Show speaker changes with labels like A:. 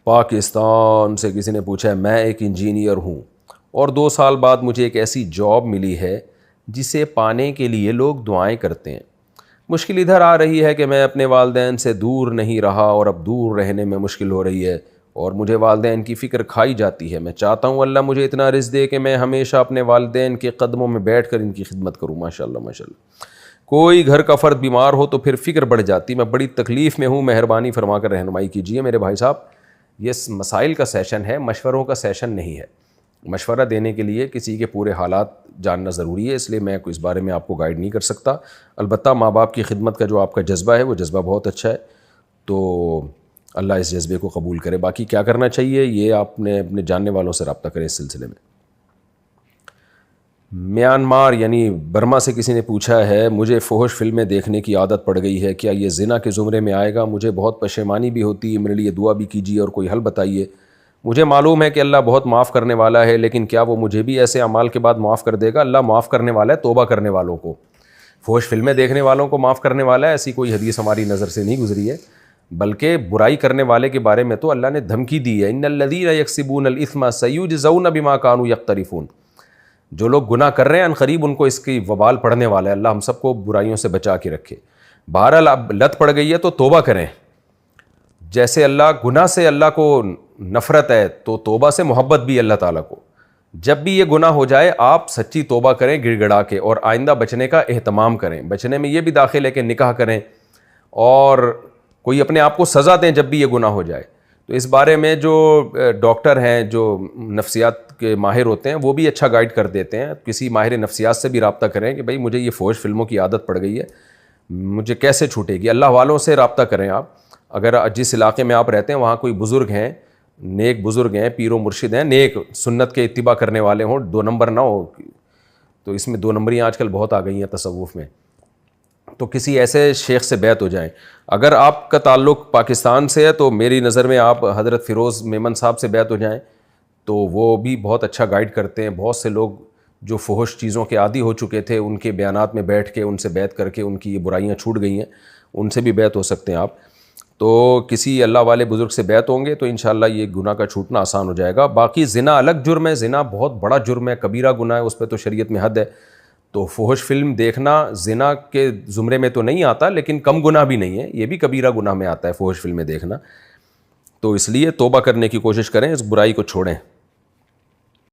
A: پاکستان سے کسی نے پوچھا ہے، میں ایک انجینئر ہوں اور 2 سال بعد مجھے ایک ایسی جاب ملی ہے جسے پانے کے لیے لوگ دعائیں کرتے ہیں. مشکل ادھر آ رہی ہے کہ میں اپنے والدین سے دور نہیں رہا اور اب دور رہنے میں مشکل ہو رہی ہے اور مجھے والدین کی فکر کھائی جاتی ہے. میں چاہتا ہوں اللہ مجھے اتنا رزق دے کہ میں ہمیشہ اپنے والدین کے قدموں میں بیٹھ کر ان کی خدمت کروں. ماشاءاللہ ماشاءاللہ. کوئی گھر کا فرد بیمار ہو تو پھر فکر بڑھ جاتی. میں بڑی تکلیف میں ہوں، مہربانی فرما کر رہنمائی کیجیے. میرے بھائی صاحب، یہ مسائل کا سیشن ہے، مشوروں کا سیشن نہیں ہے. مشورہ دینے کے لیے کسی کے پورے حالات جاننا ضروری ہے، اس لیے میں اس بارے میں آپ کو گائیڈ نہیں کر سکتا. البتہ ماں باپ کی خدمت کا جو آپ کا جذبہ ہے وہ جذبہ بہت اچھا ہے، تو اللہ اس جذبے کو قبول کرے. باقی کیا کرنا چاہیے یہ آپ نے اپنے جاننے والوں سے رابطہ کریں اس سلسلے میں. میانمار یعنی برما سے کسی نے پوچھا ہے، مجھے فحش فلمیں دیکھنے کی عادت پڑ گئی ہے، کیا یہ زنا کے زمرے میں آئے گا؟ مجھے بہت پشیمانی بھی ہوتی ہے، میرے لیے دعا بھی کیجیے اور کوئی حل بتائیے. مجھے معلوم ہے کہ اللہ بہت معاف کرنے والا ہے، لیکن کیا وہ مجھے بھی ایسے اعمال کے بعد معاف کر دے گا؟ اللہ معاف کرنے والا ہے توبہ کرنے والوں کو، فحش فلمیں دیکھنے والوں کو معاف کرنے والا ہے. ایسی کوئی حدیث ہماری نظر سے نہیں گزری ہے، بلکہ برائی کرنے والے کے بارے میں تو اللہ نے دھمکی دی ہے، ان الذین یکسبون الاثم سیجزون بما کانوا یقترفون. جو لوگ گناہ کر رہے ہیں عنقریب ان کو اس کی وبال پڑنے والا ہے. اللہ ہم سب کو برائیوں سے بچا کے رکھے. بہرحال اب لت پڑ گئی ہے تو توبہ کریں. جیسے اللہ گناہ سے اللہ کو نفرت ہے تو توبہ سے محبت بھی اللہ تعالیٰ کو. جب بھی یہ گناہ ہو جائے آپ سچی توبہ کریں گڑ گڑا کے، اور آئندہ بچنے کا اہتمام کریں. بچنے میں یہ بھی داخل ہے کہ نکاح کریں اور کوئی اپنے آپ کو سزا دیں جب بھی یہ گناہ ہو جائے. تو اس بارے میں جو ڈاکٹر ہیں، جو نفسیات کے ماہر ہوتے ہیں، وہ بھی اچھا گائیڈ کر دیتے ہیں. کسی ماہر نفسیات سے بھی رابطہ کریں کہ بھائی مجھے یہ فحش فلموں کی عادت پڑ گئی ہے، مجھے کیسے چھوٹے گی. اللہ والوں سے رابطہ کریں آپ. اگر جس علاقے میں آپ رہتے ہیں وہاں کوئی بزرگ ہیں، نیک بزرگ ہیں، پیر و مرشد ہیں، نیک سنت کے اتباع کرنے والے ہوں، 2 نمبر نہ ہو. تو اس میں 2 نمبریاں آج کل بہت آ گئی ہیں تصوف میں. تو کسی ایسے شیخ سے بیعت ہو جائیں. اگر آپ کا تعلق پاکستان سے ہے تو میری نظر میں آپ حضرت فیروز میمن صاحب سے بیعت ہو جائیں، تو وہ بھی بہت اچھا گائیڈ کرتے ہیں. بہت سے لوگ جو فحش چیزوں کے عادی ہو چکے تھے ان کے بیانات میں بیٹھ کے ان سے بیعت کر کے ان کی یہ برائیاں چھوٹ گئی ہیں، ان سے بھی بیعت ہو سکتے ہیں آپ. تو کسی اللہ والے بزرگ سے بیعت ہوں گے تو انشاءاللہ یہ گناہ کا چھوٹنا آسان ہو جائے گا. باقی زنا الگ جرم ہے، زنا بہت بڑا جرم ہے، کبیرہ گناہ ہے، اس پہ تو شریعت میں حد ہے. تو فحش فلم دیکھنا زنا کے زمرے میں تو نہیں آتا، لیکن کم گناہ بھی نہیں ہے، یہ بھی کبیرہ گناہ میں آتا ہے فحش فلمیں دیکھنا. تو اس لیے توبہ کرنے کی کوشش کریں، اس برائی کو چھوڑیں.